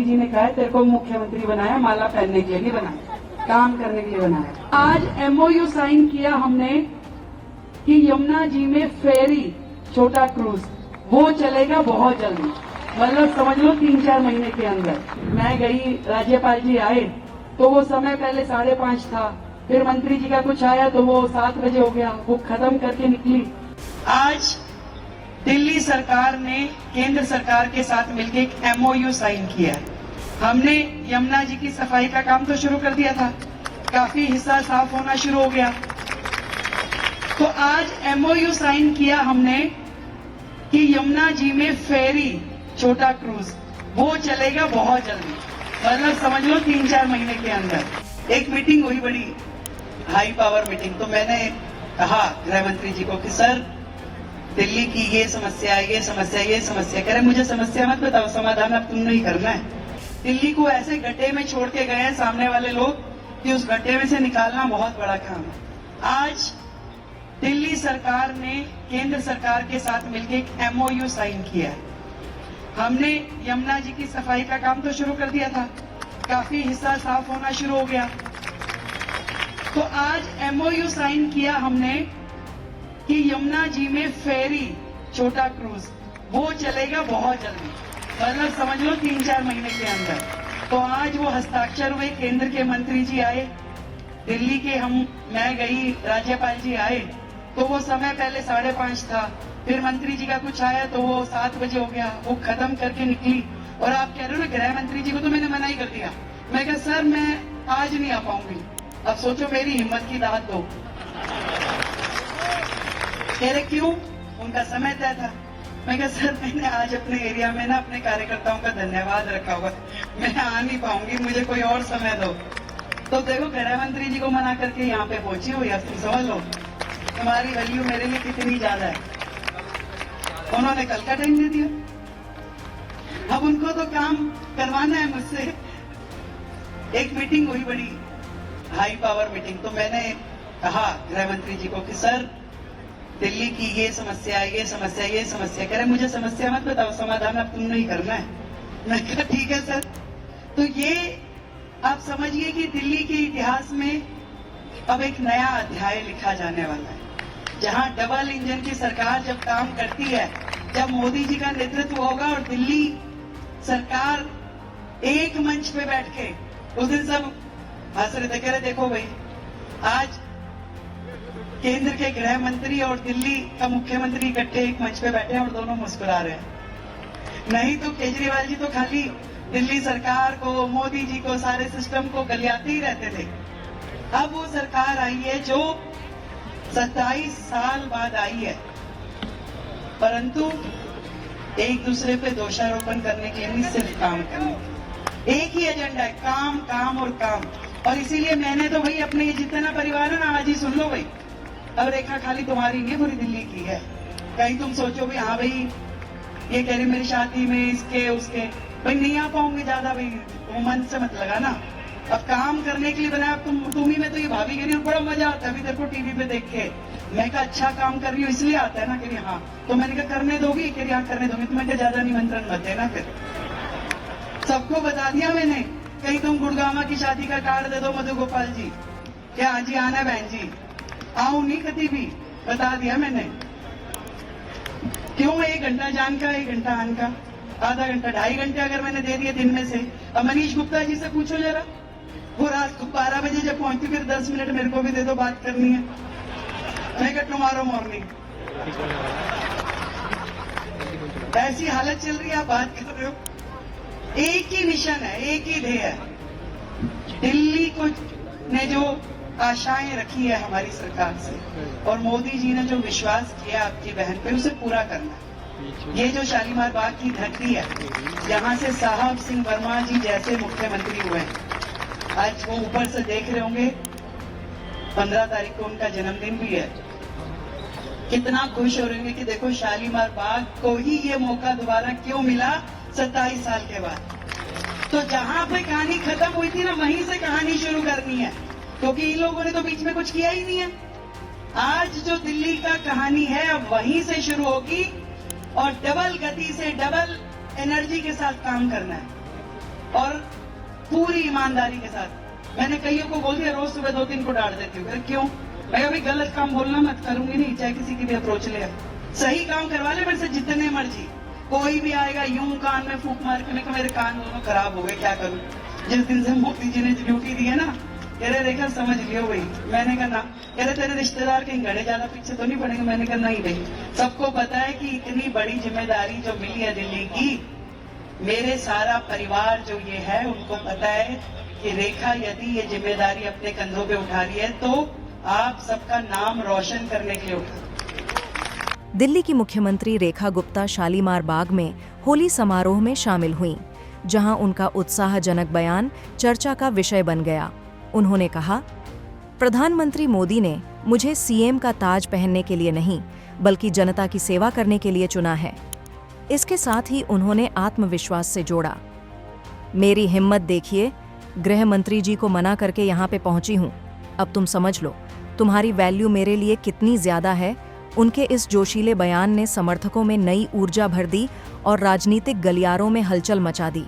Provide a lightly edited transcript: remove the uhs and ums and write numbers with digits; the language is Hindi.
मोदी जी ने कहा है तेरे को मुख्यमंत्री बनाया, माला पहनने के लिए नहीं बनाया, काम करने के लिए बनाया। आज एमओयू साइन किया हमने कि यमुना जी में फेरी, छोटा क्रूज, वो चलेगा बहुत जल्दी, मतलब समझ लो 3-4 महीने के अंदर। मैं गई, राज्यपाल जी आए तो वो समय पहले 5:30 था, फिर मंत्री जी का कुछ आया तो वो 7 बजे हो गया, वो खत्म करके निकली। आज दिल्ली सरकार ने केंद्र सरकार के साथ मिलकर एक एमओयू साइन किया है। हमने यमुना जी की सफाई का काम तो शुरू कर दिया था, काफी हिस्सा साफ होना शुरू हो गया। तो आज एमओयू साइन किया हमने कि यमुना जी में फेरी, छोटा क्रूज, वो चलेगा बहुत जल्दी, मतलब समझ लो 3-4 महीने के अंदर। एक मीटिंग हुई, बड़ी हाई पावर मीटिंग, तो मैंने कहा गृह मंत्री जी को कि सर दिल्ली की ये समस्या है, ये समस्या, ये समस्या। कह रहे मुझे समस्या मत बताओ, समाधान अब तुमने ही करना है। दिल्ली को ऐसे गड्ढे में छोड़ के गए हैं सामने वाले लोग कि उस गड्ढे में से निकालना बहुत बड़ा काम है। आज दिल्ली सरकार ने केंद्र सरकार के साथ मिलकर एक एमओयू साइन किया है। हमने यमुना जी की सफाई का काम तो शुरू कर दिया था, काफी हिस्सा साफ होना शुरू हो गया। तो आज एमओयू साइन किया हमने कि यमुना जी में फेरी, छोटा क्रूज, वो चलेगा बहुत जल्दी, मतलब समझ लो 3-4 महीने के अंदर। तो आज वो हस्ताक्षर हुए, केंद्र के मंत्री जी आए, दिल्ली के मैं गई, राज्यपाल जी आए तो वो समय पहले 5:30 था, फिर मंत्री जी का कुछ आया तो वो 7 बजे हो गया, वो खत्म करके निकली। और आप कह रहे हो ना गृह मंत्री जी को तो मैंने मना ही कर दिया। मैं कहा सर मैं आज नहीं आ पाऊंगी, अब सोचो मेरी हिम्मत की दाद दो। कह रहे क्यों? उनका समय तय था। मैं कहा सर मैंने आज अपने एरिया में ना अपने कार्यकर्ताओं का धन्यवाद रखा हुआ, मैं आ नहीं पाऊंगी, मुझे कोई और समय दो। तो देखो गृह मंत्री जी को मना करके यहाँ पे पहुंची हुई, अब तुम समझ लो तुम्हारी वैल्यू मेरे लिए कितनी ज्यादा है। उन्होंने कल का टाइम दे दिया, अब उनको तो काम करवाना है मुझसे। एक मीटिंग हुई, बड़ी हाई पावर मीटिंग, तो मैंने कहा गृह मंत्री जी को कि सर दिल्ली की ये समस्या, ये समस्या, ये समस्या। कह रहे मुझे समस्या मत बताओ, समाधान अब तुमने ही करना है। मैं कहा ठीक है सर। तो ये आप समझिए कि दिल्ली के इतिहास में अब एक नया अध्याय लिखा जाने वाला है, जहां डबल इंजन की सरकार जब काम करती है, जब मोदी जी का नेतृत्व होगा और दिल्ली सरकार एक मंच पे बैठ के, उस दिन सब हंस रहे थे, कह रहे देखो भाई आज केंद्र के गृह मंत्री और दिल्ली का मुख्यमंत्री इकट्ठे एक मंच पे बैठे हैं और दोनों मुस्कुरा रहे हैं। नहीं तो केजरीवाल जी तो खाली दिल्ली सरकार को, मोदी जी को, सारे सिस्टम को गलियाते ही रहते थे। अब वो सरकार आई है जो 27 साल बाद आई है, परंतु एक दूसरे पे दोषारोपण करने के लिए नहीं, सिर्फ काम करने। एक ही एजेंडा है, काम काम और काम। और इसीलिए मैंने तो भाई अपने ये जितना परिवार है ना, आज ही सुन लो भाई, अब रेखा खाली तुम्हारी नहीं पूरी दिल्ली की है। कहीं तुम सोचो भाई हाँ भाई ये कह रही मेरी शादी में इसके उसके, भाई नहीं आ पाऊंगे ज्यादा, भाई वो मन से मत लगा ना। अब काम करने के लिए बनाया, तुम ही में तो ये भाभी कह रही बड़ा मजा आता है अभी तेरे को टीवी पे देख के। मैं कहा अच्छा काम कर रही हूँ इसलिए आता है ना। कह रही हाँ, तो मैंने कहा करने दोगी? कह रही हाँ करने दोगी। तो मैं कहा ज्यादा निमंत्रण मत देना, फिर सबको बता दिया मैंने, कहीं तुम गुड़गामा की शादी का कार्ड दे दो मधु गोपाल जी, क्या हाँ जी आना बहन जी, आऊं नहीं कभी भी, बता दिया मैंने। क्यों? 1 घंटा जान का 1 घंटा आन का, आधा घंटा 2.5 घंटे अगर मैंने दे दिए दिन में से। अब मनीष गुप्ता जी से पूछो जरा, वो रात को 12 बजे जब पहुंचती फिर 10 मिनट मेरे को भी दे दो, बात करनी है। मैं कहा टुमारो मॉर्निंग। ऐसी हालत चल रही है, आप बात कर रहे हो। एक ही मिशन है, एक ही ध्येय है। दिल्ली को ने जो आशाएं रखी है हमारी सरकार से, और मोदी जी ने जो विश्वास किया आपकी बहन पे, उसे पूरा करना। ये जो शालीमार बाग की धरती है, जहां से साहब सिंह वर्मा जी जैसे मुख्यमंत्री हुए, आज वो ऊपर से देख रहे होंगे, 15 तारीख को उनका जन्मदिन भी है। कितना खुश हो रहे होंगे कि देखो शालीमार बाग को ही ये मौका दोबारा क्यों मिला 27 साल के बाद। तो जहां पे कहानी खत्म हुई थी ना, वहीं से कहानी शुरू करनी है, क्योंकि इन लोगों ने तो बीच में कुछ किया ही नहीं है। आज जो दिल्ली का कहानी है अब वहीं से शुरू होगी, और डबल गति से, डबल एनर्जी के साथ काम करना है। और पूरी ईमानदारी के साथ। मैंने कईयों को बोल दिया, रोज सुबह 2-3 को डांट देती हूँ। फिर क्यों? मैं अभी गलत काम बोलना मत करूंगी नहीं, चाहे किसी की भी अप्रोच ले आए। सही काम करवा ले मेरे से जितने मर्जी। कोई भी आएगा यूं कान में फूंक मार के, मेरे कान दोनों खराब हो गए, क्या करूं। जिस दिन से मोदी जी ने ड्यूटी दी है ना, कह रहे रेखा समझ लियो भाई। मैंने कहा ना। कह रहे तेरे रिश्तेदार कहीं घड़े ज्यादा पीछे तो नहीं पड़ेंगे। मैंने कहा नहीं भाई, सबको पता है कि इतनी बड़ी जिम्मेदारी जो मिली है दिल्ली की, मेरे सारा परिवार जो ये है उनको पता है कि रेखा यदि ये जिम्मेदारी अपने कंधों पे उठा रही है तो आप सबका नाम रोशन करने के लिए उठा। दिल्ली की मुख्यमंत्री रेखा गुप्ता शालीमार बाग में होली समारोह में शामिल हुईं, जहां उनका उत्साहजनक बयान चर्चा का विषय बन गया। उन्होंने कहा, प्रधानमंत्री मोदी ने मुझे सीएम का ताज पहनने के लिए नहीं, बल्कि जनता की सेवा करने के लिए चुना है। इसके साथ ही उन्होंने आत्मविश्वास से जोड़ा, मेरी हिम्मत देखिए, गृह मंत्री जी को मना करके यहाँ पे पहुंची हूँ। अब तुम समझ लो तुम्हारी वैल्यू मेरे लिए कितनी ज्यादा है। उनके इस जोशीले बयान ने समर्थकों में नई ऊर्जा भर दी और राजनीतिक गलियारों में हलचल मचा दी।